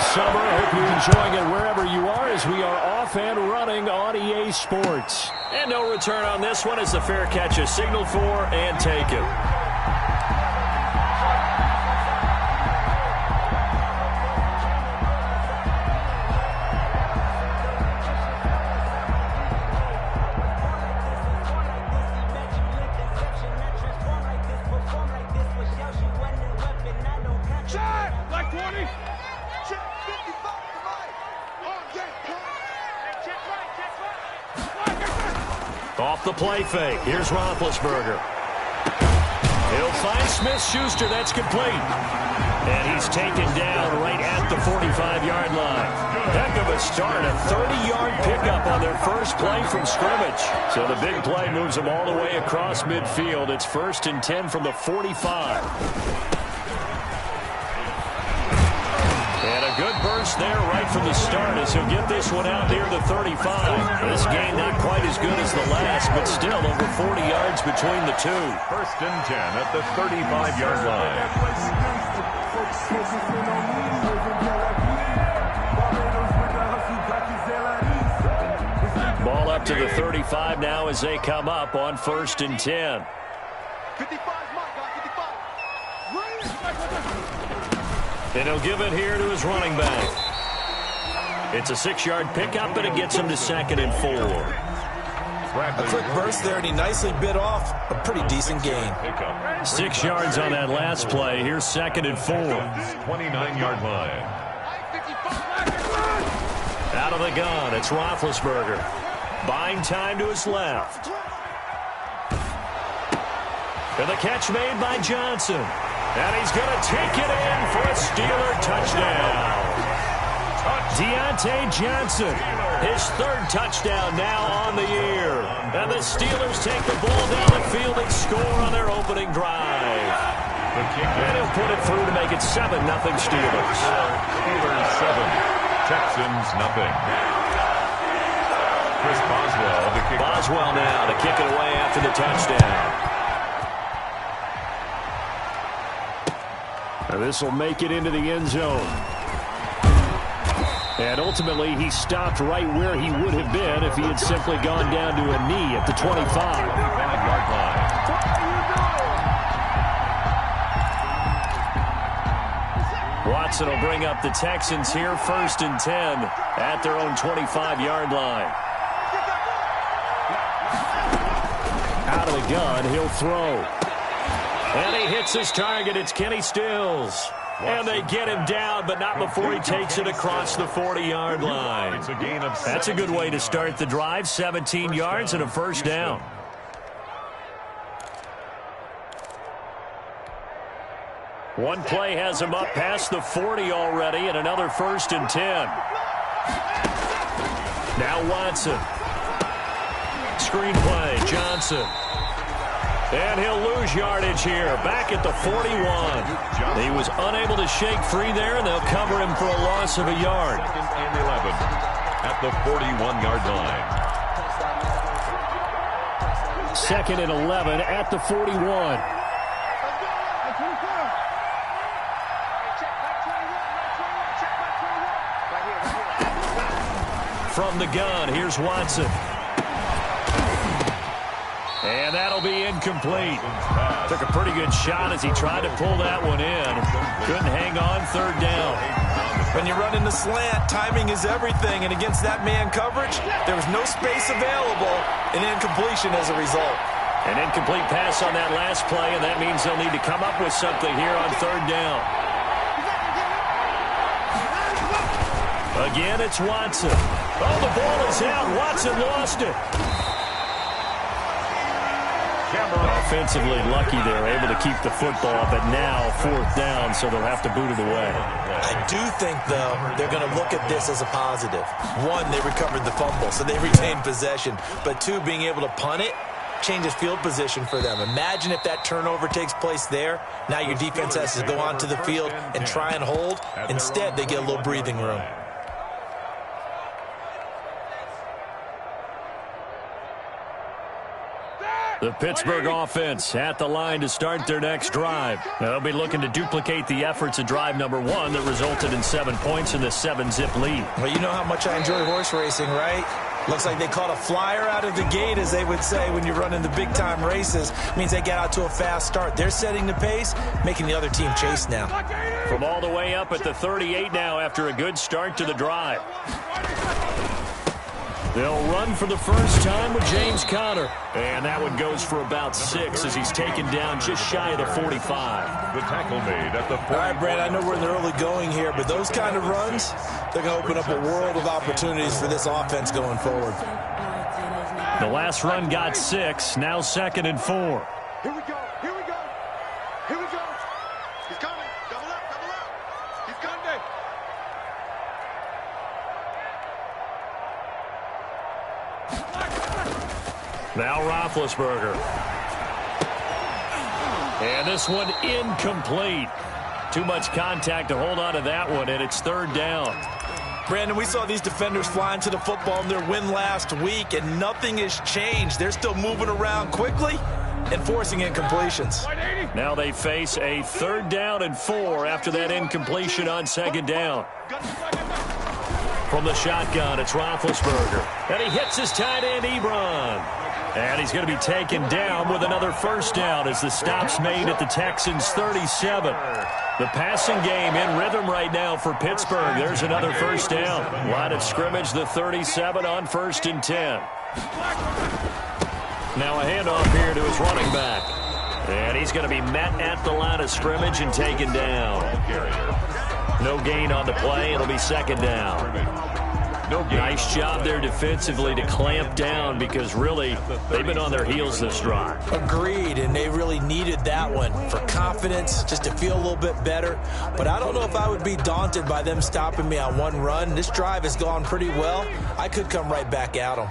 this summer. I hope you're enjoying it wherever you are as we are off and running on EA Sports. And no return on this one as the fair catch is signaled for and taken. Off the play fake. Here's Roethlisberger. He'll find Smith-Schuster. That's complete. And he's taken down right at the 45-yard line. Heck of a start. A 30-yard pickup on their first play from scrimmage. So the big play moves them all the way across midfield. It's 1st and 10 from the 45. And a good burst there right from the start as he'll get this one out near the 35. This game not quite as good as the last, but still over 40 yards between the two. 1st and 10 at the 35-yard line. Ball up to the 35 now as they come up on 1st and 10. 55. And he'll give it here to his running back. It's a 6-yard pickup, and it gets him to 2nd and 4. A quick burst there, and he nicely bit off a pretty decent gain. 6 yards on that last play. Here's 2nd and 4. 29-yard line. Out of the gun, it's Roethlisberger. Buying time to his left. And the catch made by Johnson. And he's going to take it in for a Steeler touchdown. Deontay Johnson, his 3rd touchdown now on the year. And the Steelers take the ball down the field and score on their opening drive. And he'll put it through to make it 7-0 Steelers. Steelers 7, Texans nothing. Chris Boswell to kick. Boswell now to kick it away after the touchdown. This will make it into the end zone. And ultimately, he stopped right where he would have been if he had simply gone down to a knee at the 25. Watson will bring up the Texans here, 1st and 10 at their own 25-yard line. Out of the gun, he'll throw. And he hits his target. It's Kenny Stills. And they get him down, but not before he takes it across the 40-yard line. That's a good way to start the drive. 17 yards and a 1st down. One play has him up past the 40 already, and another 1st and 10. Now Watson. Screenplay, Johnson. And he'll lose yardage here, back at the 41. He was unable to shake free there, and they'll cover him for a loss of a yard. 2nd and 11 at the 41-yard line. 2nd and 11 at the 41. From the gun, here's Watson. And that'll be incomplete. Took a pretty good shot as he tried to pull that one in. Couldn't hang on, 3rd down. When you run in the slant, timing is everything. And against that man coverage, there was no space available. An incompletion as a result. An incomplete pass on that last play, and that means they'll need to come up with something here on 3rd down. Again, it's Watson. Oh, the ball is out. Watson lost it. Offensively lucky they're able to keep the football, but now 4th down, so they'll have to boot it away. I do think, though, they're going to look at this as a positive. 1, they recovered the fumble, so they retained possession. But 2, being able to punt it changes field position for them. Imagine if that turnover takes place there. Now your defense has to go onto the field and try and hold. Instead, they get a little breathing room. The Pittsburgh offense at the line to start their next drive. They'll be looking to duplicate the efforts of drive number 1 that resulted in 7 points in the 7-zip lead. Well, you know how much I enjoy horse racing, right? Looks like they caught a flyer out of the gate, as they would say when you're running the big-time races. Means they get out to a fast start. They're setting the pace, making the other team chase now. From all the way up at the 38 now after a good start to the drive. They'll run for the first time with James Conner. And that one goes for about 6 as he's taken down just shy of the 45. The tackle made at the 40. All right, Brad, I know we're in the early going here, but those kind of runs, they're going to open up a world of opportunities for this offense going forward. The last run got 6, now 2nd and 4. Here we go, here we go, here we go. He's coming, double up, he's coming. Now Roethlisberger. And this one incomplete. Too much contact to hold on to that one, and it's 3rd down. Brandon, we saw these defenders flying to the football in their win last week, and nothing has changed. They're still moving around quickly and forcing incompletions. Now they face a 3rd down and 4 after that incompletion on 2nd down. From the shotgun, it's Roethlisberger. And he hits his tight end, Ebron. And he's going to be taken down with another 1st down as the stop's made at the Texans' 37. The passing game in rhythm right now for Pittsburgh. There's another 1st down. Line of scrimmage, the 37 on 1st and 10. Now a handoff here to his running back. And he's going to be met at the line of scrimmage and taken down. No gain on the play. It'll be 2nd down. Nice job there defensively to clamp down because really they've been on their heels this drive. Agreed, and they really needed that one for confidence, just to feel a little bit better. But I don't know if I would be daunted by them stopping me on one run. This drive has gone pretty well. I could come right back at them.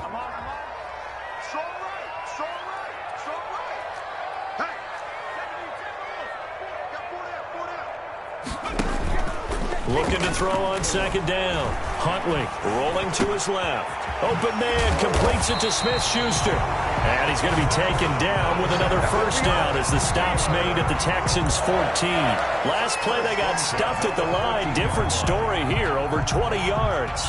Looking to throw on 2nd down. Huntley rolling to his left. Open man completes it to Smith-Schuster. And he's going to be taken down with another 1st down as the stop's made at the Texans' 14. Last play they got stuffed at the line. Different story here, over 20 yards.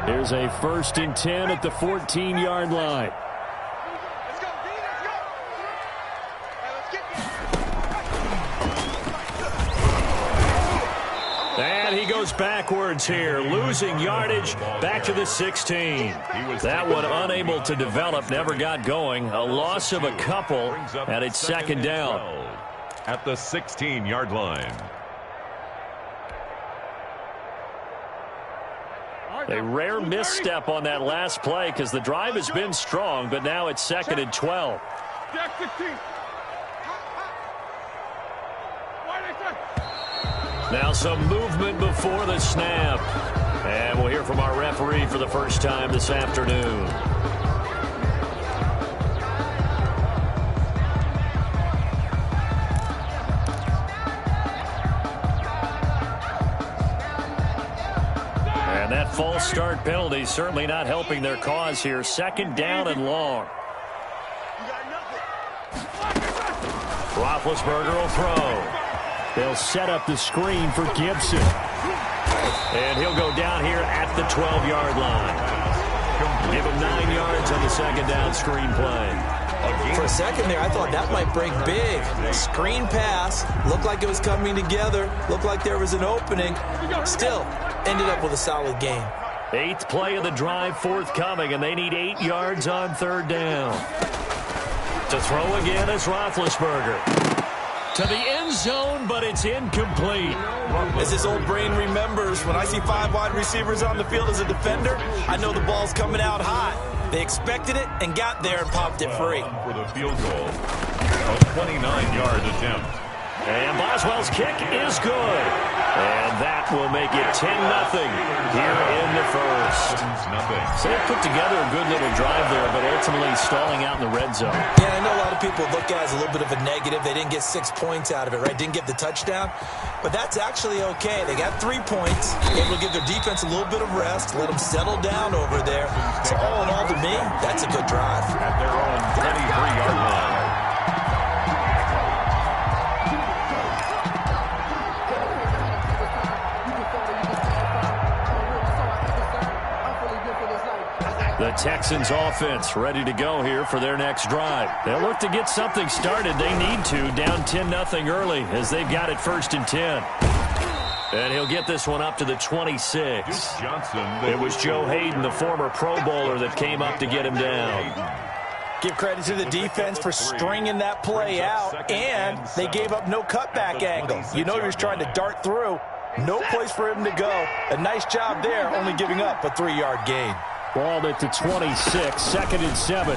Here's a 1st and 10 at the 14-yard line. And he goes backwards here, losing yardage back to the 16. That one unable to develop, never got going. A loss of a couple, and it's 2nd down. At the 16-yard line. A rare misstep on that last play because the drive has been strong, but now it's 2nd and 12. Now some movement before the snap. And we'll hear from our referee for the first time this afternoon. And that false start penalty certainly not helping their cause here. 2nd down and long. Roethlisberger will throw. They'll set up the screen for Gibson. And he'll go down here at the 12-yard line. Give him 9 yards on the 2nd down screen play. For a second there, I thought that might break big. Screen pass. Looked like it was coming together. Looked like there was an opening. Still, ended up with a solid gain. 8th play of the drive forthcoming, and they need 8 yards on 3rd down. To throw again is Roethlisberger. To the end zone, but it's incomplete. As his old brain remembers, when I see 5 wide receivers on the field as a defender, I know the ball's coming out hot. They expected it and got there and popped it free. For the field goal, a 29-yard attempt. And Boswell's kick is good. And that will make it 10-0 here in the first. So they put together a good little drive there, but ultimately stalling out in the red zone. Yeah, I know a lot of people look at it as a little bit of a negative. They didn't get 6 points out of it, right? Didn't get the touchdown. But that's actually okay. They got 3 points. Able to give their defense a little bit of rest, let them settle down over there. So all in all, to me, that's a good drive. At their own 23-yard line. The Texans offense ready to go here for their next drive. They'll look to get something started. They need to, down 10-0 early as they've got it 1st and 10. And he'll get this one up to the 26. It was Joe Hayden, the former Pro Bowler, that came up to get him down. Give credit to the defense for stringing that play out, and they gave up no cutback angle. You know he was trying to dart through. No place for him to go. A nice job there, only giving up a 3-yard gain. Ball at the 26, 2nd and 7.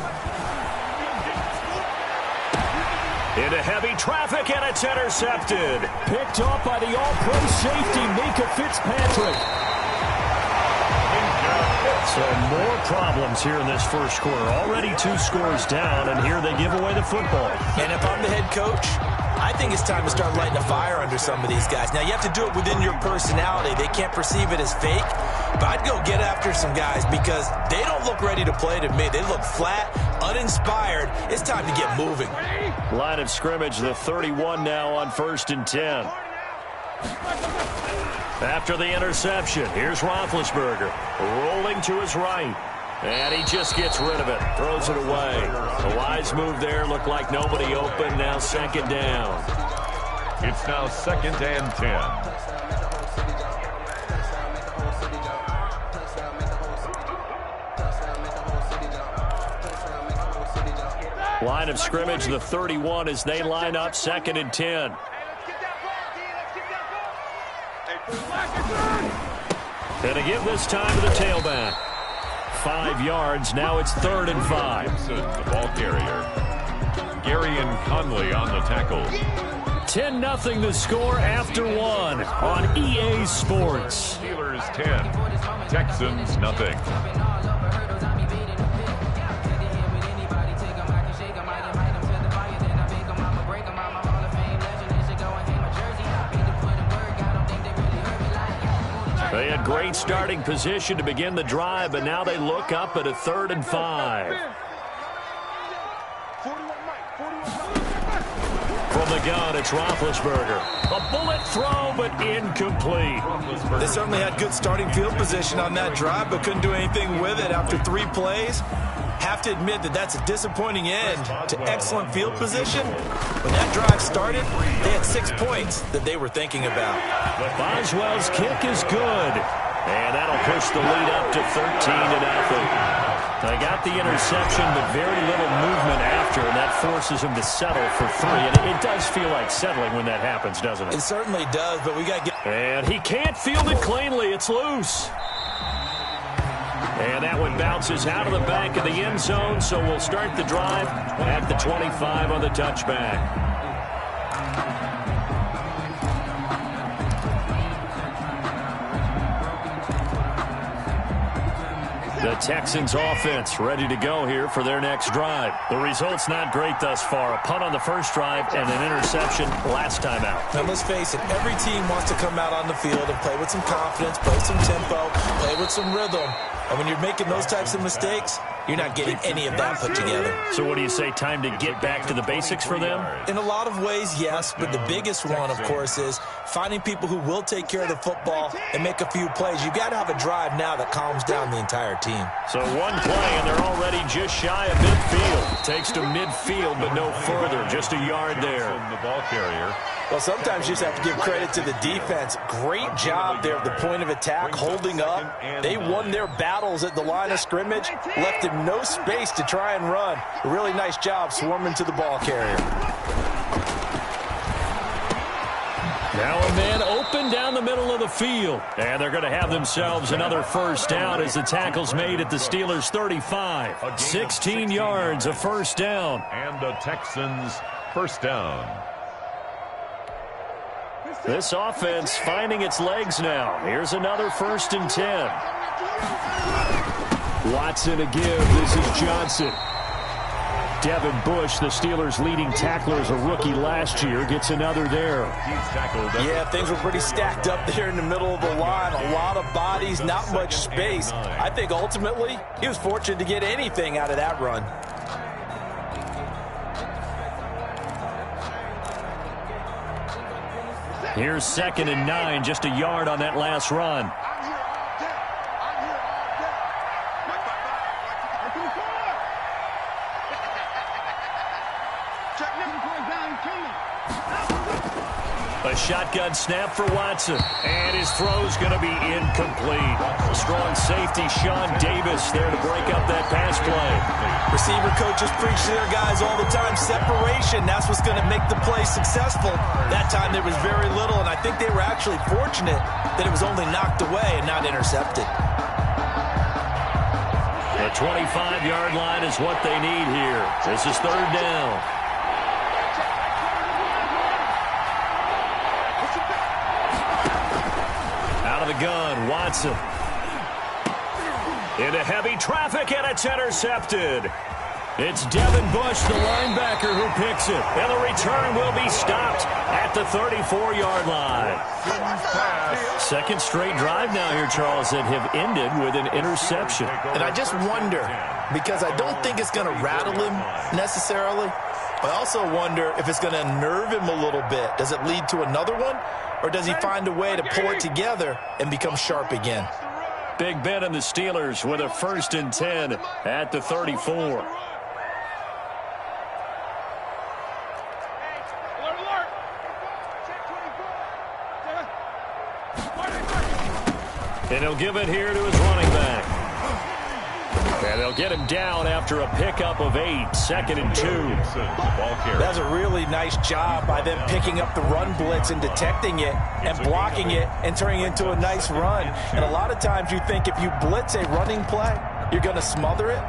Into heavy traffic, and it's intercepted. Picked off by the all-pro safety, Minka Fitzpatrick. So more problems here in this first quarter. Already 2 scores down, and here they give away the football. And if I'm the head coach, I think it's time to start lighting a fire under some of these guys. Now, you have to do it within your personality. They can't perceive it as fake. But I'd go get after some guys because they don't look ready to play to me. They look flat, uninspired. It's time to get moving. Line of scrimmage, the 31 now on 1st and 10. After the interception, here's Roethlisberger rolling to his right. And he just gets rid of it, throws it away. A wise move there, looked like nobody open, now 2nd down. It's now 2nd and 10. Line of scrimmage, the 31 as they line up, 2nd and 10. And a give this time to the tailback. 5 yards, now it's 3rd and 5. The ball carrier. Gary and Conley on the tackle. 10-0 the score after 1 on EA Sports. Steelers 10, Texans nothing. They had great starting position to begin the drive, but now they look up at a 3rd and 5. From the gun, it's Roethlisberger. A bullet throw, but incomplete. They certainly had good starting field position on that drive, but couldn't do anything with it after 3 plays. Have to admit that that's a disappointing end to excellent field position. When that drive started, they had 6 points that they were thinking about. Boswell's kick is good. And that'll push the lead up to 13-0. They got the interception, but very little movement after, and that forces him to settle for 3. And it does feel like settling when that happens, doesn't it? It certainly does, but we got to get... And he can't field it cleanly. It's loose. And that one bounces out of the back of the end zone, so we'll start the drive at the 25 on the touchback. The Texans offense ready to go here for their next drive. The result's not great thus far. A punt on the first drive and an interception last time out. Now, let's face it, every team wants to come out on the field and play with some confidence, play some tempo, play with some rhythm. And when you're making those types of mistakes, you're not getting any of that put together. So what do you say, time to get back to the basics for them? In a lot of ways, yes, but the biggest one, of course, is finding people who will take care of the football and make a few plays. You've got to have a drive now that calms down the entire team. So one play, and they're already just shy of midfield. Takes to midfield, but no further, just a yard there. The ball carrier. Well, sometimes you just have to give credit to the defense. Great job there at the point of attack, holding up. They won their battles at the line of scrimmage, left him no space to try and run. A really nice job swarming to the ball carrier. Now a man open down the middle of the field. And they're going to have themselves another first down as the tackle's made at the Steelers' 35. 16 yards, a first down. And the Texans first down. This offense finding its legs now. Here's another 1st and 10. Watson to give. This is Johnson. Devin Bush, the Steelers' leading tackler as a rookie last year, gets another there. Yeah, things were pretty stacked up there in the middle of the line. A lot of bodies, not much space. I think ultimately he was fortunate to get anything out of that run. Here's 2nd and 9, just a yard on that last run. A shotgun snap for Watson, and his throw's going to be incomplete. Strong safety Sean Davis there to break up that pass play. Receiver coaches preach to their guys all the time. Separation, that's what's going to make the play successful. That time there was very little, and I think they were actually fortunate that it was only knocked away and not intercepted. The 25-yard line is what they need here. This is 3rd down. The gun, Watson. Into heavy traffic, and it's intercepted. It's Devin Bush, the linebacker, who picks it. And the return will be stopped at the 34-yard line. 2nd straight drive now here, Charles, that have ended with an interception. And I just wonder, because I don't think it's going to rattle him necessarily, but I also wonder if it's going to unnerve him a little bit. Does it lead to another one? Or does he find a way to pull it together and become sharp again? Big Ben and the Steelers with a 1st and 10 at the 34. And he'll give it here to his running back. And they'll get him down after a pickup of 8, 2nd and 2. That's a really nice job by them picking up the run blitz and detecting it and blocking it and turning it into a nice run. And a lot of times you think if you blitz a running play, you're going to smother it.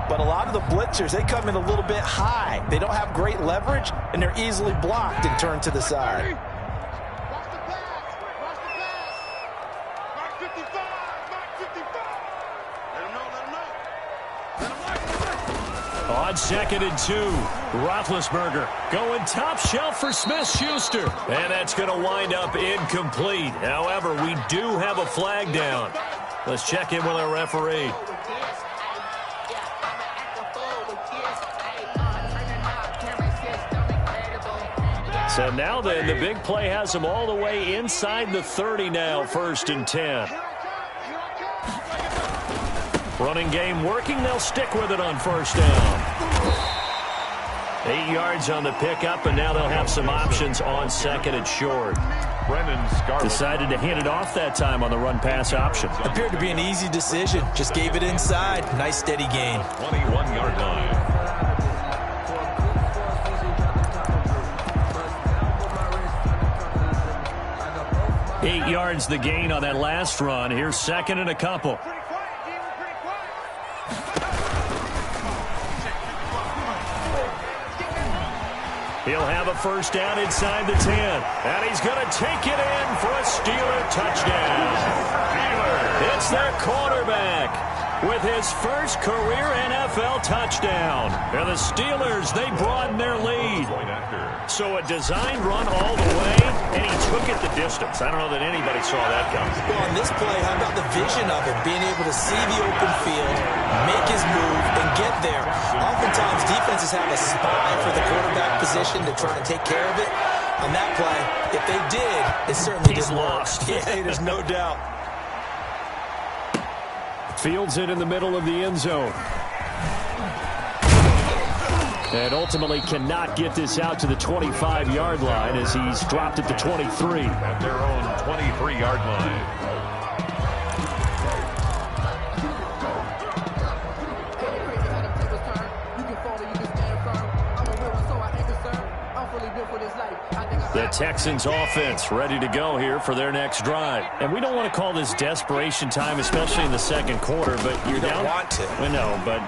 But a lot of the blitzers, they come in a little bit high. They don't have great leverage, and they're easily blocked and turned to the side. On 2nd and 2, Roethlisberger going top shelf for Smith-Schuster. And that's going to wind up incomplete. However, we do have a flag down. Let's check in with our referee. So now then, the big play has them all the way inside the 30 now, 1st and 10. Running game working. They'll stick with it on 1st down. 8 yards on the pickup, and now they'll have some options on 2nd and short. Decided to hand it off that time on the run-pass option. Appeared to be an easy decision. Just gave it inside. Nice steady gain. 21-yard line. Eight yards the gain on that last run. Here's 2nd and a couple. He'll have a 1st down inside the 10. And he's going to take it in for a Steeler touchdown. It's their quarterback with his first career NFL touchdown. And the Steelers, they broaden their lead. So a designed run all the way, and he took it the distance. I don't know that anybody saw that coming. Well, on this play, how about the vision of it? Being able to see the open field, make his move, and get there. Oftentimes, defenses have a spy for the quarterback position to try to take care of it. On that play, if they did, it certainly didn't work. Yeah, there's no doubt. Fields it in the middle of the end zone. And ultimately cannot get this out to the 25-yard line as he's dropped it to 23. At their own 23-yard line. You can fall or you can stand firm. I'm a real one, so I ain't concerned. I'm fully built for this life. I think I The Texans offense ready to go here for their next drive. And we don't want to call this desperation time, especially in the second quarter, but you're down. You don't want to. Well, no, but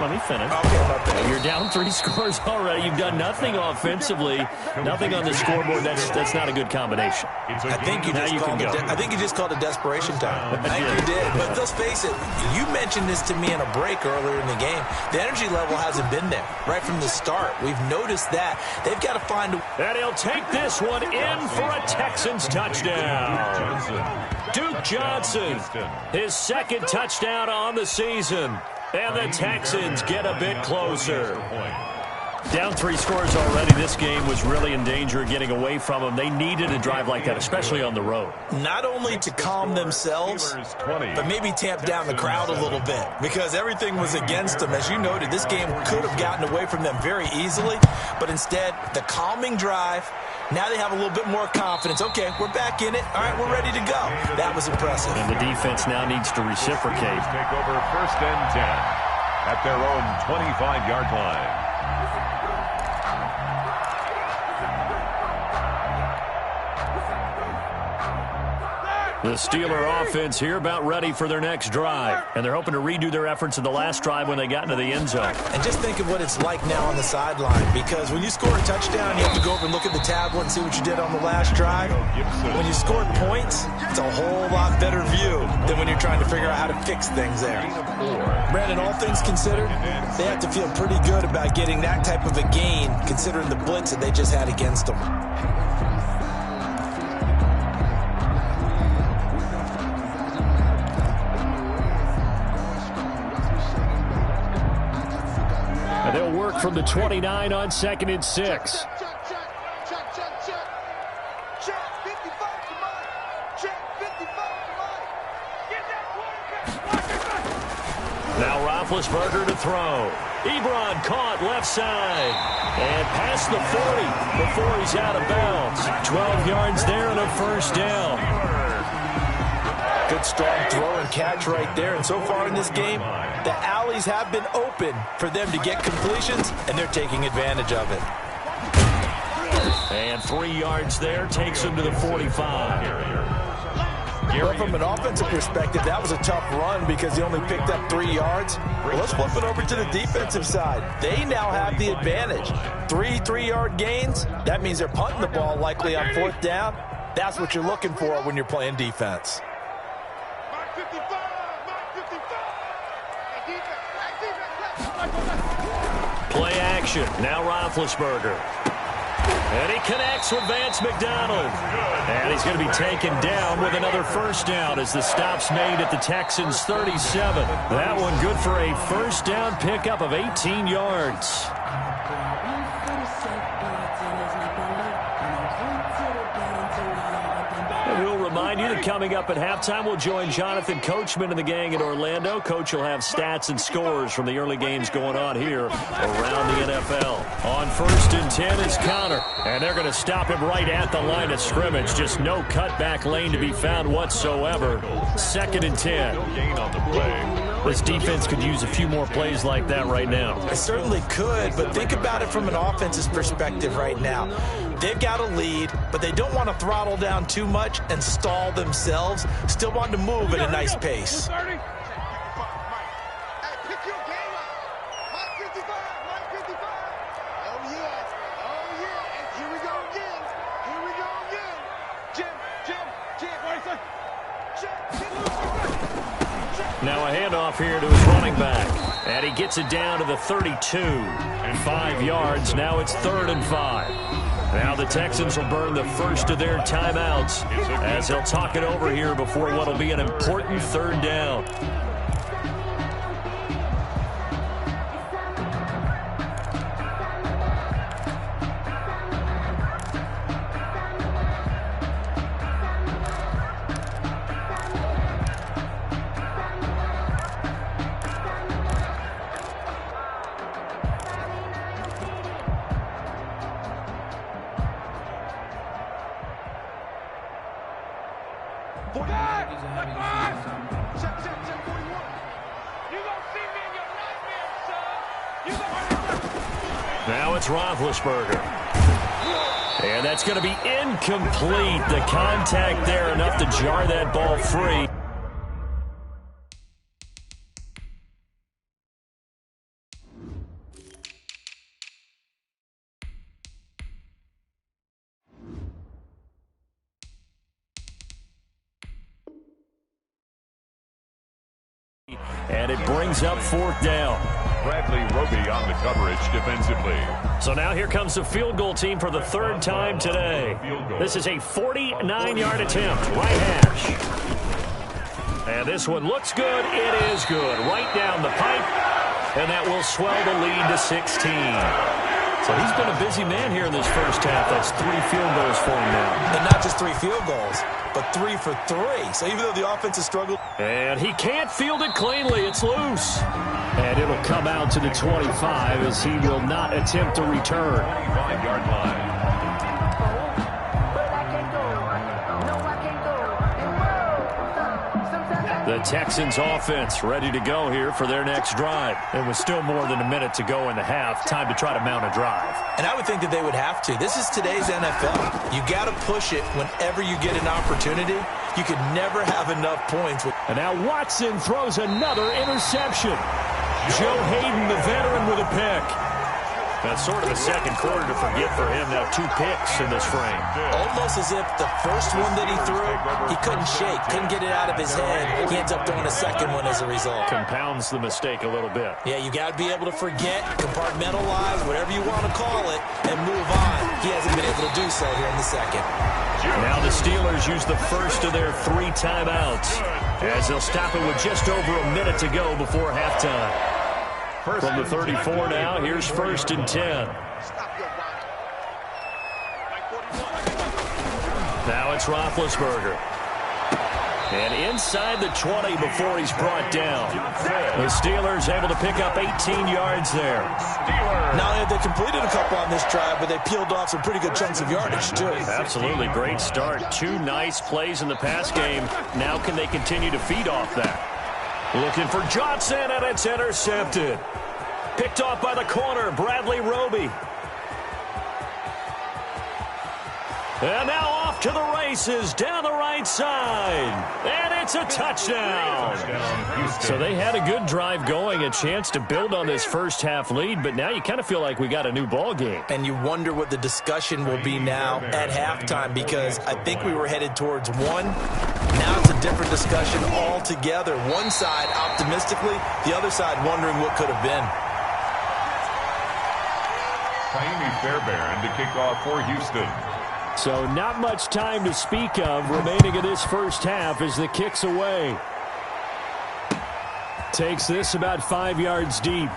let me finish. Okay, you're down 3 scores already. You've done nothing offensively, nothing on the scoreboard. That's not a good combination. I think you just called it desperation time. I think you did. But let's face it, you mentioned this to me in a break earlier in the game. The energy level hasn't been there right from the start. We've noticed that. They've got to find a... And he'll take this one in for a Texans touchdown. Duke Johnson, his second touchdown on the season. And the Texans get a bit closer. Down 3 scores already. This game was really in danger of getting away from them. They needed a drive like that, especially on the road. Not only to calm themselves, but maybe tamp down the crowd a little bit, because everything was against them. As you noted, this game could have gotten away from them very easily, but instead, the calming drive, now they have a little bit more confidence. Okay, we're back in it. All right, we're ready to go. That was impressive. And the defense now needs to reciprocate. Take over 1st and 10 at their own 25-yard line. The Steeler offense here about ready for their next drive. And they're hoping to redo their efforts in the last drive when they got into the end zone. And just think of what it's like now on the sideline, because when you score a touchdown, you have to go over and look at the tablet and see what you did on the last drive. When you scored points, it's a whole lot better view than when you're trying to figure out how to fix things there. Brandon, all things considered, they have to feel pretty good about getting that type of a gain, considering the blitz that they just had against them. They'll work from the 29 on 2nd and 6. Check. 55 to Mike. Check 55 to Mike. Get that quarterback. Now Roethlisberger to throw. Ebron caught left side. And past the 40 before he's out of bounds. 12 yards there and a first down. Good strong throw and catch right there. And so far in this game, the alleys have been open for them to get completions, and they're taking advantage of it. And 3 yards there takes him to the 45. Well, from an offensive perspective, that was a tough run because he only picked up 3 yards. Well, let's flip it over to the defensive side. They now have the advantage. 3 3-yard gains. That means they're punting the ball likely on 4th down. That's what you're looking for when you're playing defense. Play action. Now Roethlisberger. And he connects with Vance McDonald. And he's going to be taken down with another first down as the stop's made at the Texans' 37. That one good for a first down pickup of 18 yards. We'll remind you that coming up at halftime, we'll join Jonathan Coachman and the gang in Orlando. Coach will have stats and scores from the early games going on here around the NFL. On 1st and 10 is Connor, and they're going to stop him right at the line of scrimmage. Just no cutback lane to be found whatsoever. 2nd and 10. No gain on the play. This defense could use a few more plays like that right now. It certainly could, but think about it from an offense's perspective right now. They've got a lead, but they don't want to throttle down too much and stall themselves. Still want to move at a nice pace. Now a handoff here to his running back. And he gets it down to the 32. 5 yards. Now it's 3rd and 5. Now the Texans will burn the first of their timeouts as they'll talk it over here before what will be an important 3rd down. Now it's Roethlisberger. And that's going to be incomplete. The contact there enough to jar that ball free. And it brings up fourth down. Bradley Roby on the coverage defensively. So now here comes the field goal team for the third time today. This is a 49-yard attempt, right hash. And this one looks good. It is good. Right down the pipe. And that will swell the lead to 16. So he's been a busy man here in this first half. That's 3 field goals for him now. And not just 3 field goals, but 3 for 3. So even though the offense has struggled. And he can't field it cleanly. It's loose. And it'll come out to the 25 as he will not attempt to return. 25-yard line. The Texans offense ready to go here for their next drive. It was still more than a minute to go in the half. Time to try to mount a drive. And I would think that they would have to. This is today's NFL. You got to push it whenever you get an opportunity. You could never have enough points. And now Watson throws another interception. Joe Hayden, the veteran, with a pick. That's sort of a second quarter to forget for him. Now 2 picks in this frame. Almost as if the first one that he threw, he couldn't shake, couldn't get it out of his head. He ends up throwing a second one as a result. Compounds the mistake a little bit. Yeah, you got to be able to forget, compartmentalize, whatever you want to call it, and move on. He hasn't been able to do so here in the second. Now the Steelers use the first of their 3 timeouts as they'll stop it with just over a minute to go before halftime. From the 34 now, here's 1st and 10. Now it's Roethlisberger. And inside the 20 before he's brought down. The Steelers able to pick up 18 yards there. Not only have they completed a couple on this drive, but they peeled off some pretty good chunks of yardage, too. Absolutely great start. 2 nice plays in the pass game. Now can they continue to feed off that? Looking for Johnson, and it's intercepted. Picked off by the corner, Bradley Roby. And now off to the races, down the right side. And it's a touchdown. So they had a good drive going, a chance to build on this first half lead, but now you kind of feel like we got a new ball game. And you wonder what the discussion will be now at halftime, because I think we were headed towards 1. Now it's a different discussion altogether. One side optimistically, the other side wondering what could have been. Taimi Fairbairn to kick off for Houston. So not much time to speak of remaining in this first half as the kick's away. Takes this about 5 yards deep.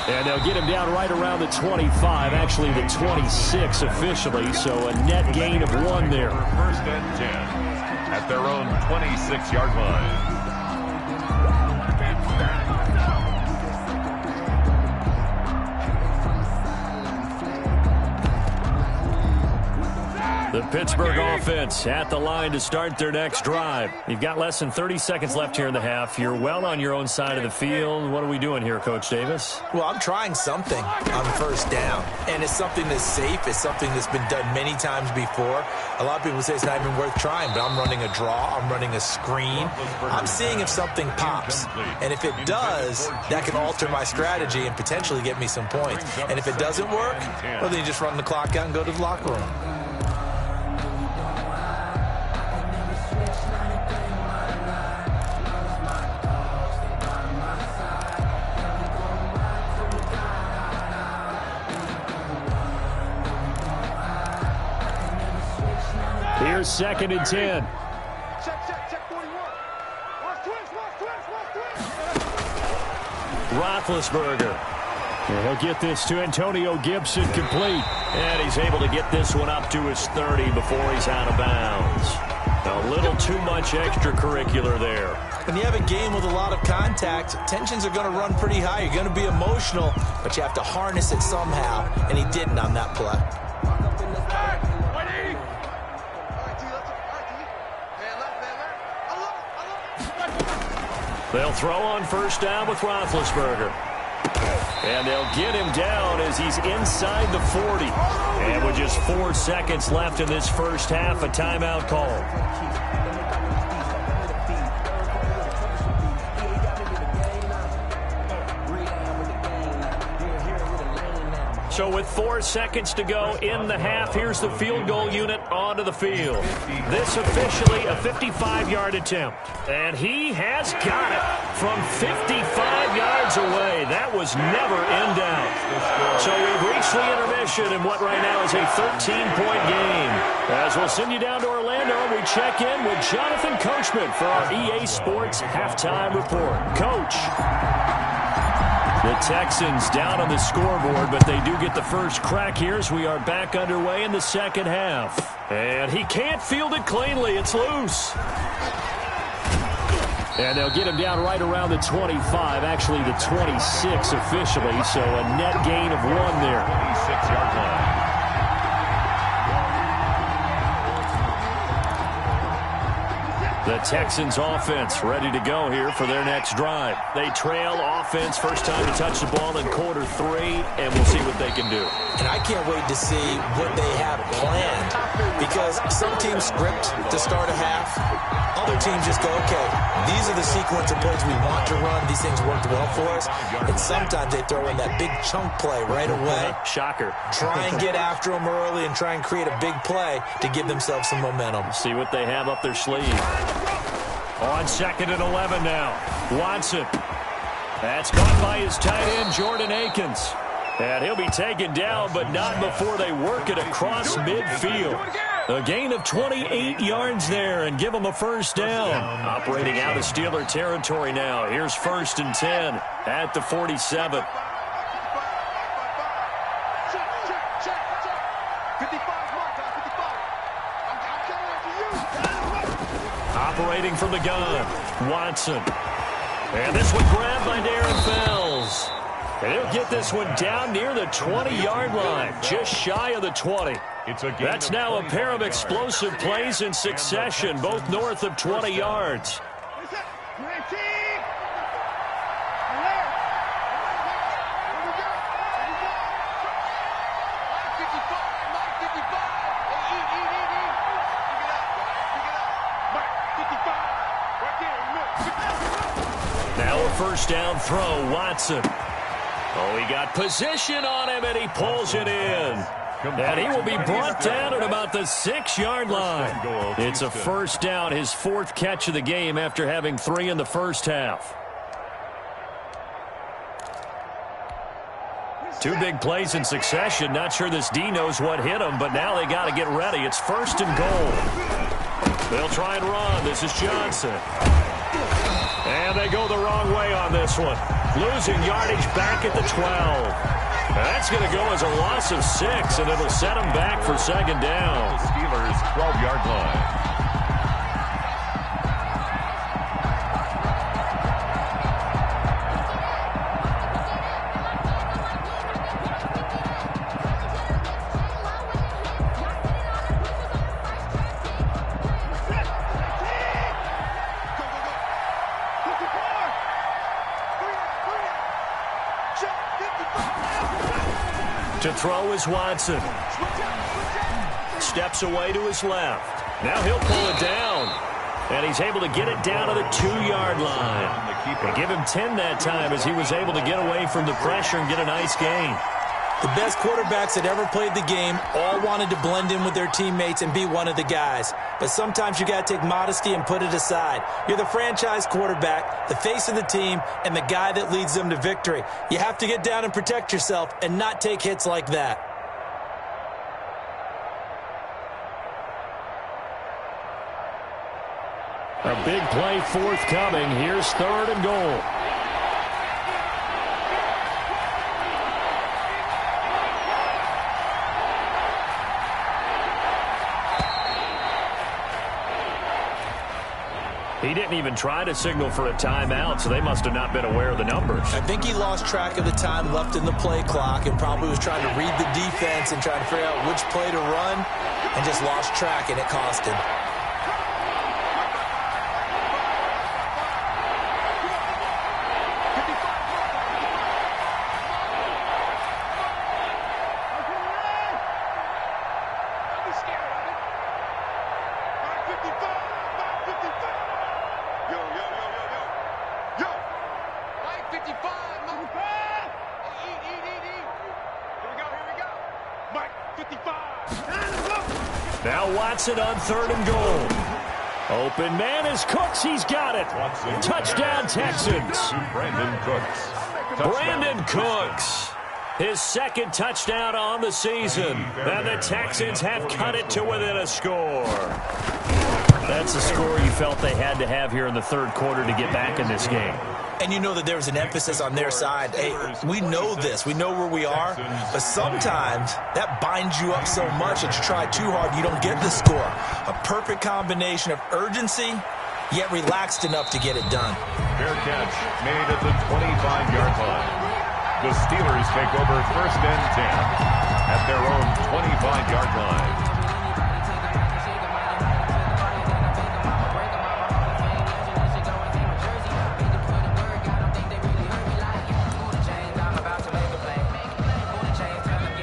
And they'll get him down right around the 25, actually the 26 officially, so a net gain of 1 there. 1st and 10 at their own 26-yard line. The Pittsburgh offense at the line to start their next drive. You've got less than 30 seconds left here in the half. You're well on your own side of the field. What are we doing here, Coach Davis? Well, I'm trying something on 1st down, and it's something that's safe. It's something that's been done many times before. A lot of people say it's not even worth trying, but I'm running a draw. I'm running a screen. I'm seeing if something pops, and if it does, that can alter my strategy and potentially get me some points. And if it doesn't work, well, then you just run the clock out and go to the locker room. Here's 2nd and 10. Check 41. Watch twins. Roethlisberger. And he'll get this to Antonio Gibson complete. And he's able to get this one up to his 30 before he's out of bounds. A little too much extracurricular there. When you have a game with a lot of contact, tensions are going to run pretty high. You're going to be emotional, but you have to harness it somehow, and he didn't on that play. They'll throw on 1st down with Roethlisberger. And they'll get him down as he's inside the 40. And with just 4 seconds left in this first half, a timeout call. So with 4 seconds to go in the half, here's the field goal unit onto the field. This officially a 55-yard attempt. And he has got it from 55 yards away. That was never in doubt. So we've reached the intermission in what right now is a 13-point game. As we'll send you down to Orlando, we check in with Jonathan Coachman for our EA Sports Halftime Report. Coach. The Texans down on the scoreboard, but they do get the first crack here as we are back underway in the second half. And he can't field it cleanly. It's loose. And they'll get him down right around the 25, actually the 26 officially, so a net gain of 1 there. 26-yard line. The Texans offense ready to go here for their next drive. They trail offense, first time to touch the ball in quarter 3, and we'll see what they can do. And I can't wait to see what they have planned, because some teams script to start a half. Other teams just go, okay, these are the sequence of plays we want to run. These things worked well for us. And sometimes they throw in that big chunk play right away. Shocker. Try and get after them early and try and create a big play to give themselves some momentum. See what they have up their sleeve. On 2nd and 11 now. Watson. That's caught by his tight end, Jordan Akins. And he'll be taken down, but not before they work it across midfield. A gain of 28 yards there and give them a first down. Operating out of Steeler territory now. Here's 1st and 10 at the 47. Operating from the gun, Watson. And this one grabbed by Darren Fells. And he'll get this one down near the 20-yard line, just shy of the 20. That's now a pair of explosive plays in succession, both north of 20 yards. Now a first down throw, Watson. Oh, he got position on him, and he pulls it in. And he will be brought down at about the 6-yard line. It's a first down, his 4th catch of the game after having 3 in the first half. 2 big plays in succession. Not sure this D knows what hit him, but now they got to get ready. It's 1st and goal. They'll try and run. This is Johnson. And they go the wrong way on this one. Losing yardage back at the 12. That's going to go as a loss of 6, and it'll set them back for 2nd down. The Steelers' 12-yard line. To throw is Watson. Steps away to his left. Now he'll pull it down. And he's able to get it down to the 2-yard line. They give him 10 that time as he was able to get away from the pressure and get a nice gain. The best quarterbacks that ever played the game all wanted to blend in with their teammates and be one of the guys. But sometimes you got to take modesty and put it aside. You're the franchise quarterback, the face of the team, and the guy that leads them to victory. You have to get down and protect yourself and not take hits like that. A big play forthcoming. Here's 3rd and goal. He didn't even try to signal for a timeout, so they must have not been aware of the numbers. I think he lost track of the time left in the play clock and probably was trying to read the defense and trying to figure out which play to run and just lost track, and it cost him. Now Watson on 3rd and goal. Open man is Cooks. He's got it. Touchdown, Texans. Brandon Cooks. Brandon Cooks. His 2nd touchdown on the season. And the Texans have cut it to within a score. That's the score you felt they had to have here in the 3rd quarter to get back in this game. And you know that there was an emphasis on their side. Hey, we know this. We know where we are. But sometimes that binds you up so much that you try too hard, you don't get the score. A perfect combination of urgency, yet relaxed enough to get it done. Fair catch made at the 25-yard line. The Steelers take over 1st and 10 at their own 25-yard line.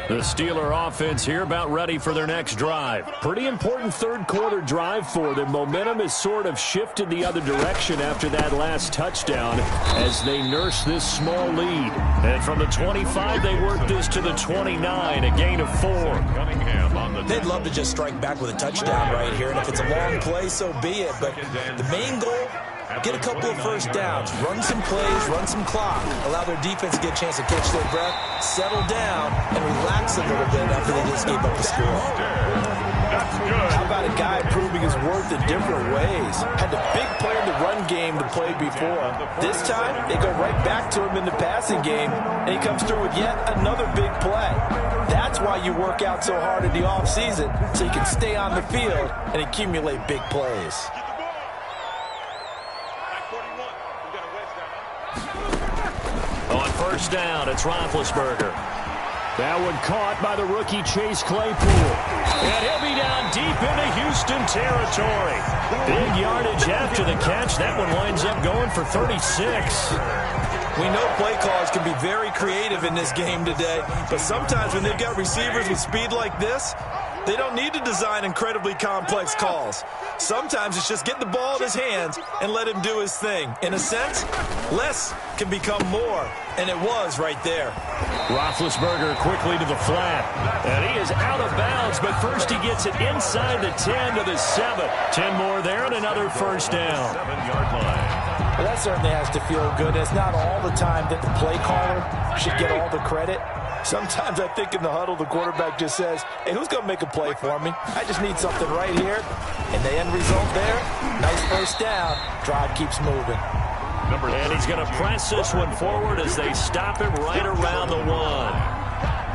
The Steeler offense here about ready for their next drive. Pretty important 3rd quarter drive for them. Momentum has sort of shifted the other direction after that last touchdown as they nurse this small lead. And from the 25, they work this to the 29, a gain of 4. They'd love to just strike back with a touchdown right here, and if it's a long play, so be it. But the main goal, get a couple of 1st downs, run some plays, run some clock, allow their defense to get a chance to catch their breath, settle down, and relax a little bit after they just gave up a score. How about a guy proving his worth in different ways? Had the big play in the run game to play before. This time, they go right back to him in the passing game, and he comes through with yet another big play. That's why you work out so hard in the offseason, so you can stay on the field and accumulate big plays. On 1st down, it's Roethlisberger. That one caught by the rookie Chase Claypool. And he'll be down deep into Houston territory. Big yardage after the catch. That one winds up going for 36. We know play callers can be very creative in this game today, but sometimes when they've got receivers with speed like this, they don't need to design incredibly complex calls. Sometimes it's just get the ball in his hands and let him do his thing. In a sense, less can become more, and it was right there. Roethlisberger quickly to the flat, and he is out of bounds, but first he gets it inside the 10 to the 7. 10 more there and another 1st down. 7-yard line. Well, that certainly has to feel good. It's not all the time that the play caller should get all the credit. Sometimes I think in the huddle, the quarterback just says, hey, who's going to make a play for me? I just need something right here. And the end result there, nice 1st down. Drive keeps moving. And he's going to press this one forward as they stop him right around the 1.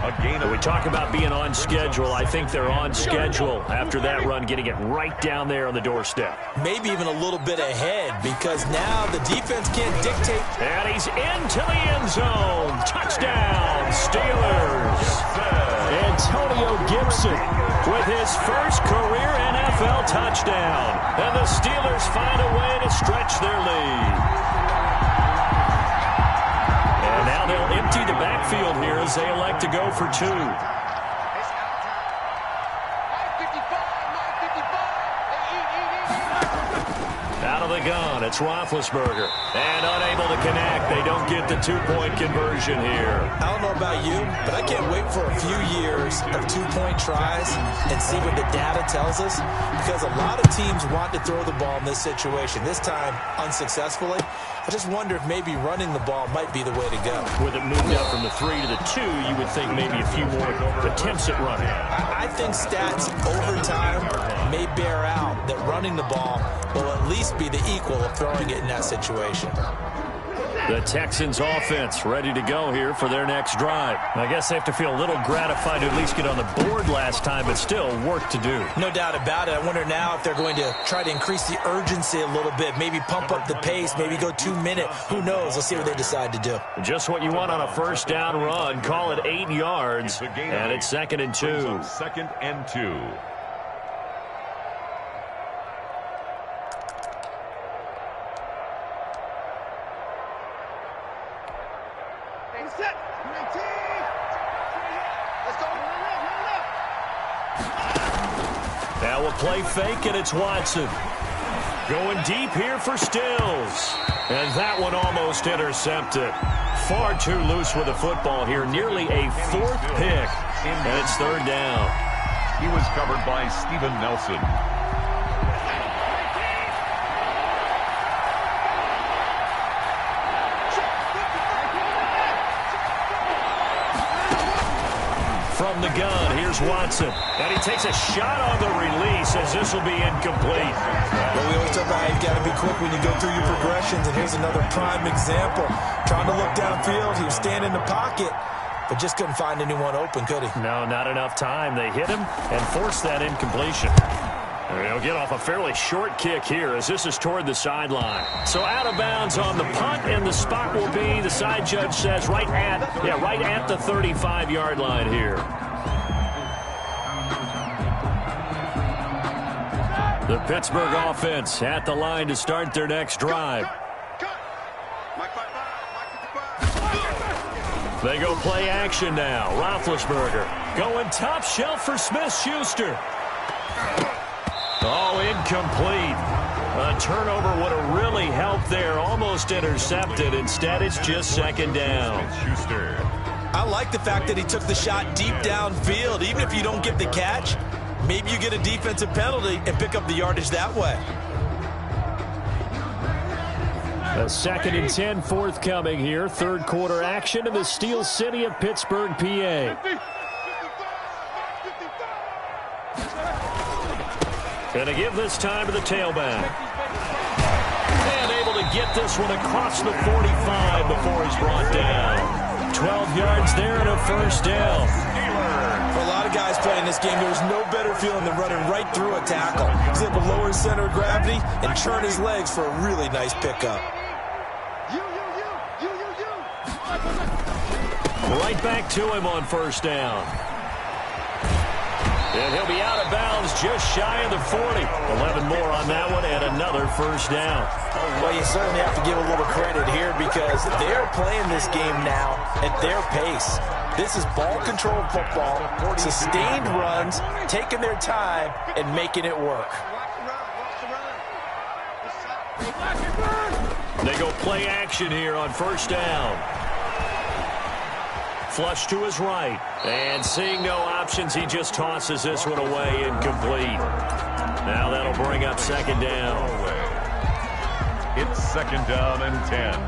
We talk about being on schedule. I think they're on schedule after that run, getting it right down there on the doorstep. Maybe even a little bit ahead because now the defense can't dictate. And he's into the end zone. Touchdown, Steelers. Antonio Gibson with his first career NFL touchdown. And the Steelers find a way to stretch their lead. And now they'll empty the backfield here as they elect to go for 2. Out of the gun, it's Roethlisberger. And unable to connect. They don't get the 2-point conversion here. I don't know about you, but I can't wait for a few years of 2-point tries and see what the data tells us. Because a lot of teams want to throw the ball in this situation. This time, unsuccessfully. I just wonder if maybe running the ball might be the way to go. With it moved up from the 3 to the 2, you would think maybe a few more attempts at running. I think stats over time may bear out that running the ball will at least be the equal of throwing it in that situation. The Texans offense ready to go here for their next drive. I guess they have to feel a little gratified to at least get on the board last time, but still work to do. No doubt about it. I wonder now if they're going to try to increase the urgency a little bit, maybe pump up the pace, maybe go 2-minute. Who knows? Let's see what they decide to do. Just what you want on a 1st down run. Call it 8 yards, and it's 2nd and 2. 2nd and 2. Now a play fake, and it's Watson. Going deep here for Stills. And that one almost intercepted. Far too loose with the football here. Nearly a fourth pick. And it's third down. He was covered by Steven Nelson. From the gun, here's Watson. And he takes a shot on the release as this will be incomplete. Well, we always talk about how you've got to be quick when you go through your progressions, and here's another prime example. Trying to look downfield, he was standing in the pocket, but just couldn't find anyone open, could he? No, not enough time. They hit him and forced that incompletion. He'll get off a fairly short kick here as this is toward the sideline. So out of bounds on the punt, and the spot will be, the side judge says, right at the 35-yard line here. The Pittsburgh offense at the line to start their next drive. They go play action now. Roethlisberger going top shelf for Smith-Schuster. Oh, incomplete. A turnover would have really helped there. Almost intercepted. Instead, it's just second down. Schuster. I like the fact that he took the shot deep downfield. Even if you don't get the catch, maybe you get a defensive penalty and pick up the yardage that way. A 2nd and 10 forthcoming here. Third quarter action in the Steel City of Pittsburgh, PA. Going to give this time to the tailback. And able to get this one across the 45 before he's brought down. 12 yards there and a first down. For a lot of guys playing this game, there's no better feeling than running right through a tackle. He's able to lower his center of gravity and churn his legs for a really nice pickup. Right back to him on first down. And he'll be out of bounds just shy of the 40. 11 more on that one and another first down. Well, you certainly have to give a little credit here because they're playing this game now at their pace. This is ball-controlled football, sustained runs, taking their time, and making it work. They go play action here on first down. Flush to his right. And seeing no options, he just tosses this one away, incomplete. Now that'll bring up second down. It's second down and 10.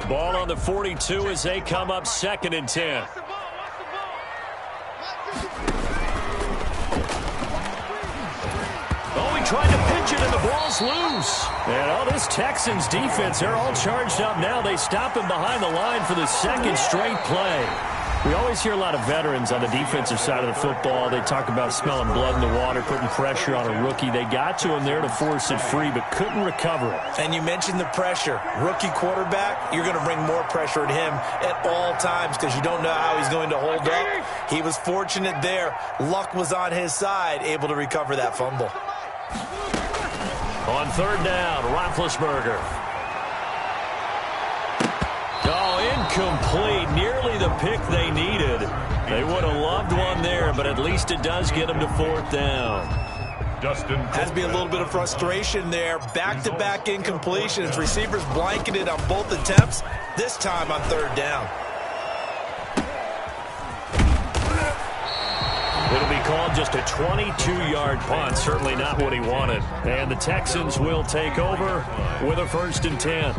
Ball on the 42 as they come up 2nd and 10. Oh, he tried to pitch it and the ball's loose. And this Texans defense, they're all charged up now. They stop him behind the line for the second straight play. We always hear a lot of veterans on the defensive side of the football. They talk about smelling blood in the water, putting pressure on a rookie. They got to him there to force it free, but couldn't recover it. And you mentioned the pressure. Rookie quarterback, you're going to bring more pressure at him at all times because you don't know how he's going to hold up. He was fortunate there. Luck was on his side, able to recover that fumble. On third down, Roethlisberger. Oh, incomplete. Nearly the pick they needed. They would have loved one there, but at least it does get them to fourth down. Dustin Has to be a little bit of frustration there. Back-to-back incompletions. Receivers blanketed on both attempts, this time on third down. It'll be called just a 22-yard punt. Certainly not what he wanted. And the Texans will take over with a 1st and 10.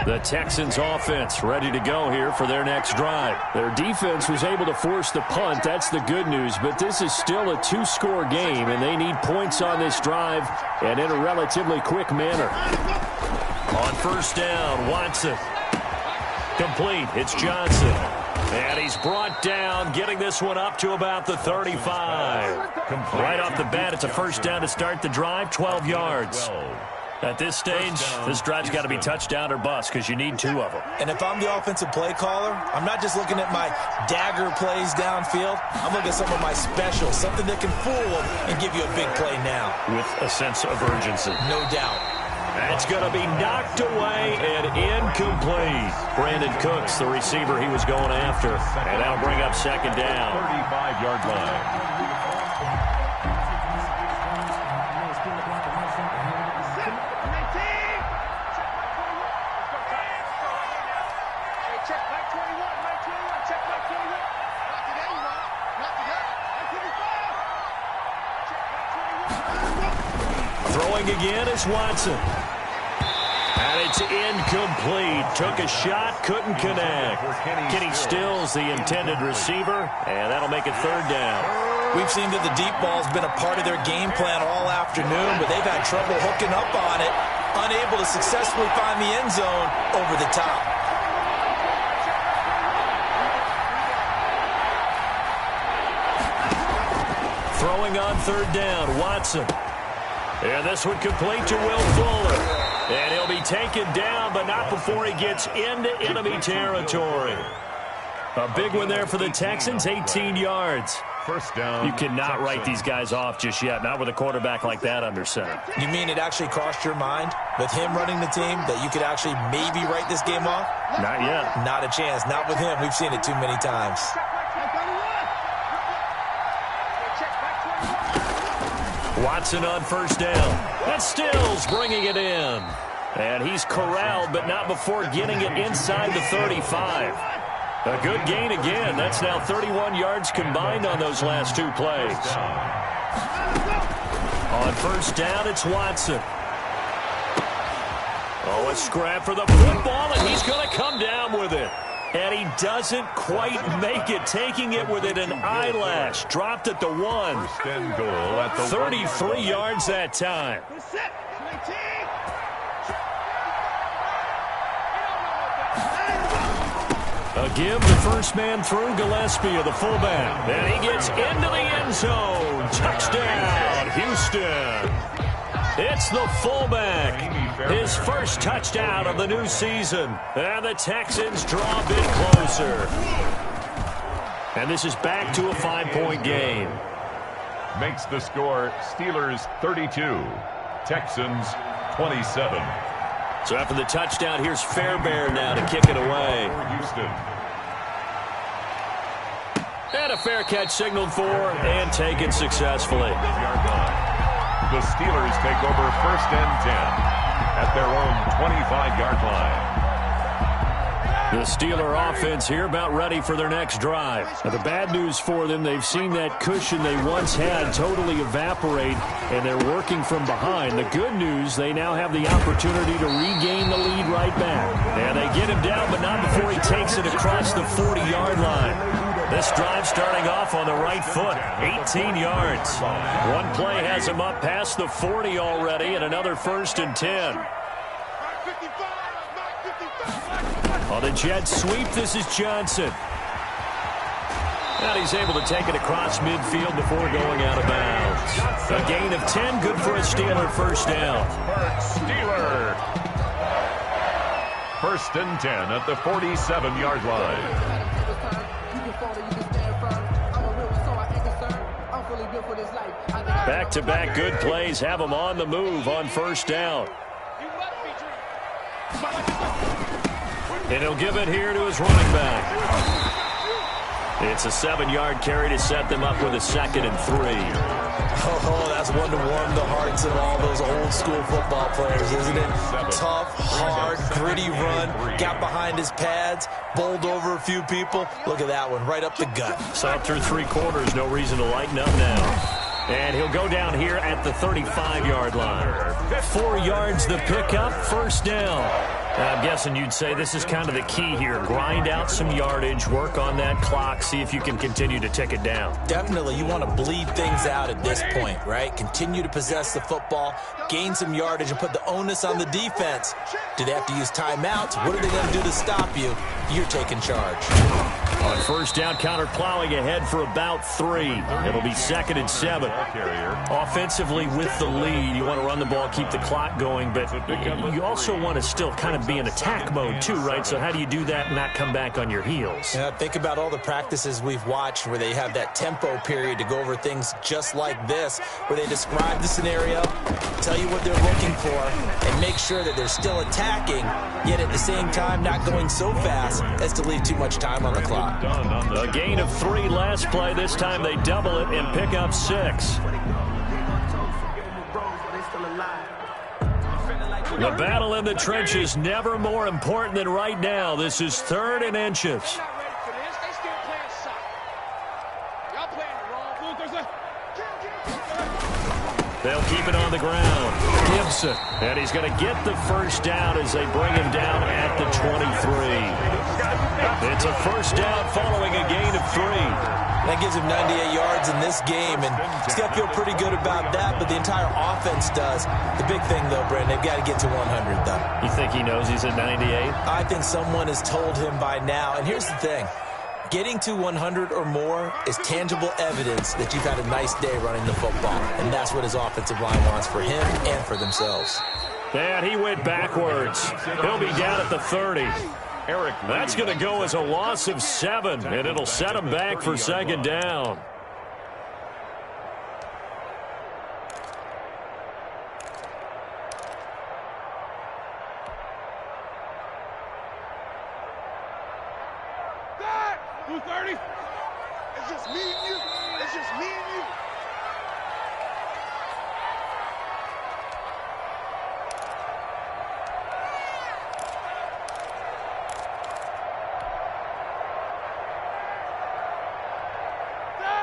The Texans offense ready to go here for their next drive. Their defense was able to force the punt. That's the good news, but this is still a two-score game, and they need points on this drive and in a relatively quick manner. On first down, Watson. Complete. It's Johnson. And he's brought down, getting this one up to about the 35. Right off the bat, it's a first down to start the drive, 12 yards. At this stage, this drive's got to be touchdown or bust because you need two of them. And if I'm the offensive play caller, I'm not just looking at my dagger plays downfield. I'm looking at some of my specials, something that can fool them and give you a big play now. With a sense of urgency. No doubt. That's going to be knocked away and incomplete. Brandon Cooks, the receiver he was going after. And that'll bring up second down. 35-yard line. Throwing again is Watson. And it's incomplete. Took a shot, couldn't connect. Kenny Stills, the intended receiver, and that'll make it third down. We've seen that the deep ball's been a part of their game plan all afternoon, but they've had trouble hooking up on it, unable to successfully find the end zone over the top. Throwing on third down, Watson. And this one complete to Will Fuller. And he'll be taken down, but not before he gets into enemy territory. A big one there for the Texans, 18 yards. First down. You cannot write these guys off just yet, not with a quarterback like that under center. You mean it actually crossed your mind with him running the team that you could actually maybe write this game off? Not yet. Not a chance. Not with him. We've seen it too many times. Watson on first down. That's Stills bringing it in. And he's corralled, but not before getting it inside the 35. A good gain again. That's now 31 yards combined on those last two plays. On first down, it's Watson. Oh, a scrap for the football, and he's going to come down with it. And he doesn't quite make it, taking it within an eyelash. Dropped at the 1. First and goal at the 33 yards that time. A give the first man through, Gillespie of the fullback. And he gets into the end zone. Touchdown, Houston. It's the fullback. His first touchdown of the new season. And the Texans draw a bit closer. And this is back to a 5-point game. Makes the score Steelers 32, Texans 27. So after the touchdown, here's Fairbairn now to kick it away. Houston. And a fair catch signaled for and taken successfully. The Steelers take over first and 10 at their own 25-yard line. The Steeler offense here about ready for their next drive. Now, the bad news for them, they've seen that cushion they once had totally evaporate, and they're working from behind. The good news, they now have the opportunity to regain the lead right back. And they get him down, but not before he takes it across the 40-yard line. This drive starting off on the right foot, 18 yards. One play has him up past the 40 already, and another first and 10. On the jet sweep, this is Johnson. And he's able to take it across midfield before going out of bounds. A gain of 10, good for a Steeler first down. Steeler. First and 10 at the 47-yard line. Back-to-back good plays have him on the move on first down. And he'll give it here to his running back. It's a 7-yard carry to set them up with a 2nd and 3. Oh, that's one to warm the hearts of all those old-school football players, isn't it? Tough, hard, gritty run, got behind his pads, bowled over a few people. Look at that one, right up the gut. So through 3 quarters, no reason to lighten up now. And he'll go down here at the 35-yard line. 4 yards the pickup, first down. I'm guessing you'd say this is kind of the key here. Grind out some yardage, work on that clock, see if you can continue to tick it down. Definitely. You want to bleed things out at this point, right? Continue to possess the football, gain some yardage, and put the onus on the defense. Do they have to use timeouts? What are they going to do to stop you? You're taking charge. On first down, counter plowing ahead for about 3. It'll be 2nd and 7. Offensively with the lead, you want to run the ball, keep the clock going, but you also want to still kind of be in attack mode too, right? So how do you do that and not come back on your heels? Yeah, think about all the practices we've watched where they have that tempo period to go over things just like this, where they describe the scenario, tell you what they're looking for, and make sure that they're still attacking, yet at the same time not going so fast as to leave too much time on the clock. A gain of 3 last play. This time they double it and pick up 6. The battle in the trenches never more important than right now. This is 3rd and inches. They'll keep it on the ground. Gibson. And he's going to get the first down as they bring him down at the 23. It's a first down following a gain of 3. That gives him 98 yards in this game, and he's got to feel pretty good about that, but the entire offense does. The big thing, though, Brandon, they've got to get to 100, though. You think he knows he's at 98? I think someone has told him by now, and here's the thing. Getting to 100 or more is tangible evidence that you've had a nice day running the football, and that's what his offensive line wants for him and for themselves. And he went backwards. He'll be down at the 30. That's going to go as a loss of 7, and it'll set him back for 2nd down. It's just me and you. It's just me and you.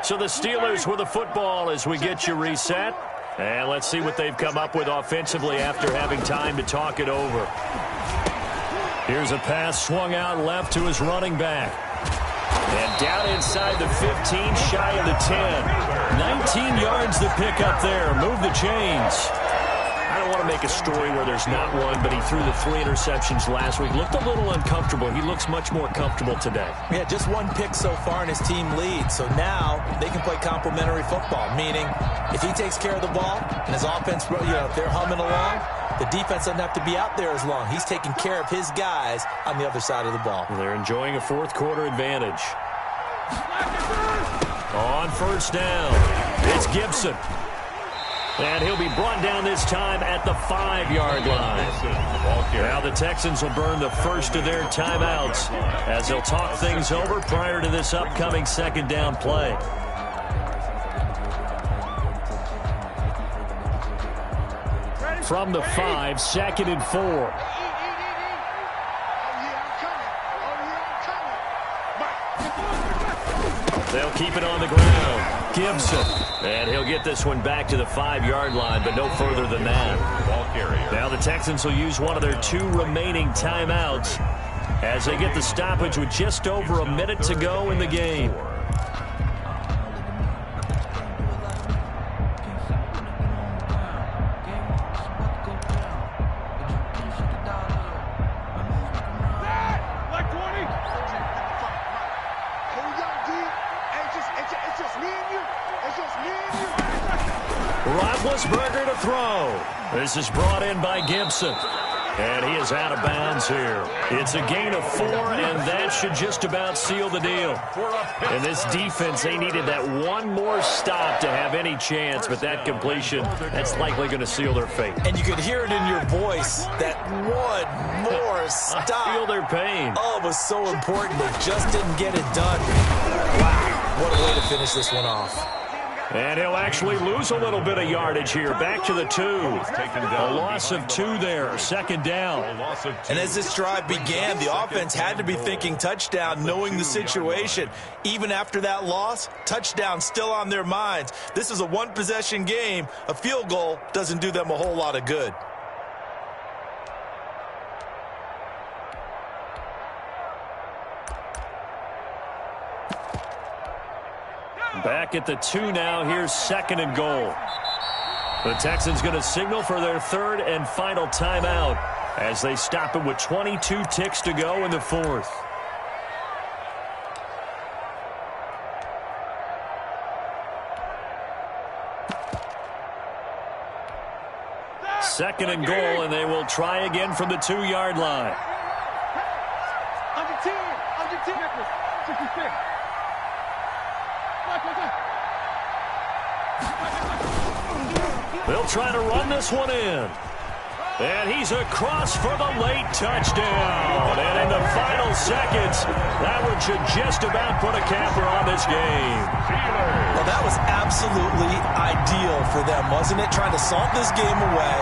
So the Steelers with the football as we get you reset. And let's see what they've come up with offensively after having time to talk it over. Here's a pass swung out left to his running back. And down inside the 15, shy of the 10. 19 yards to pick up there. Move the chains. I don't want to make a story where there's not one, but he threw the 3 interceptions last week. Looked a little uncomfortable. He looks much more comfortable today. Yeah, just 1 pick so far and his team leads. So now they can play complementary football, meaning if he takes care of the ball and his offense, if they're humming along, the defense doesn't have to be out there as long. He's taking care of his guys on the other side of the ball. They're enjoying a 4th quarter advantage. On first down, it's Gibson. And he'll be brought down this time at the 5-yard line. Now the Texans will burn the first of their timeouts as they'll talk things over prior to this upcoming 2nd down play. From the 5, 2nd and 4. They'll keep it on the ground. Gibson. And he'll get this one back to the 5-yard line, but no further than that. Now the Texans will use one of their 2 remaining timeouts as they get the stoppage with just over a minute to go in the game. Roethlisberger to throw. This is brought in by Gibson. And he is out of bounds here. It's a gain of 4, and that should just about seal the deal. And this defense, they needed that one more stop to have any chance, but that completion, that's likely going to seal their fate. And you could hear it in your voice, that one more stop. I feel their pain. Oh, it was so important. They just didn't get it done. Wow, what a way to finish this one off. And he'll actually lose a little bit of yardage here. Back to the 2. A loss of 2 there. 2nd down. And as this drive began, the offense had to be thinking touchdown, knowing the situation. Even after that loss, touchdown still on their minds. This is a 1-possession game. A field goal doesn't do them a whole lot of good. Back at the 2 now. Here's 2nd and goal. The Texans going to signal for their 3rd and final timeout as they stop it with 22 ticks to go in the 4th. Second and goal, and they will try again from the 2-yard line. Under 10, under 10. 66. They'll try to run this one in. And he's across for the late touchdown. And in the final seconds, that one should just about put a capper on this game. Well, that was absolutely ideal for them, wasn't it? Trying to salt this game away.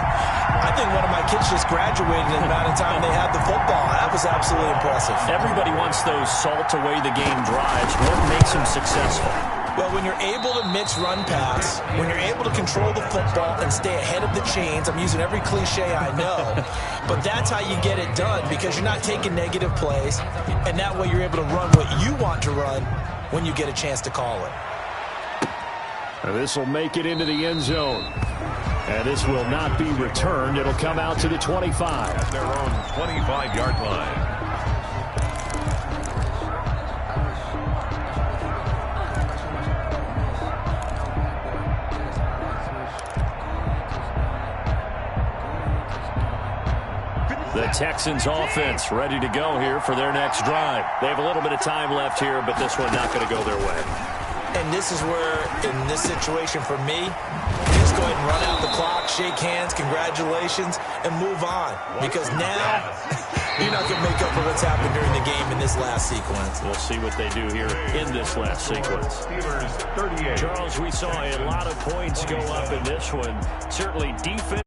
I think one of my kids just graduated in the amount of time they had the football. That was absolutely impressive. Everybody wants those salt-away-the-game drives. What makes them successful? Well, when you're able to mix run pass, when you're able to control the football and stay ahead of the chains, I'm using every cliche I know, but that's how you get it done because you're not taking negative plays, and that way you're able to run what you want to run when you get a chance to call it. And this will make it into the end zone. And this will not be returned. It'll come out to the 25. At their own 25-yard line. The Texans offense ready to go here for their next drive. They have a little bit of time left here, but this one not going to go their way. And this is where, in this situation for me, just go ahead and run out the clock, shake hands, congratulations, and move on. Because now, you're not going to make up for what's happened during the game in this last sequence. We'll see what they do here in this last sequence. Steelers 38. Charles, we saw a lot of points go up in this one. Certainly defense.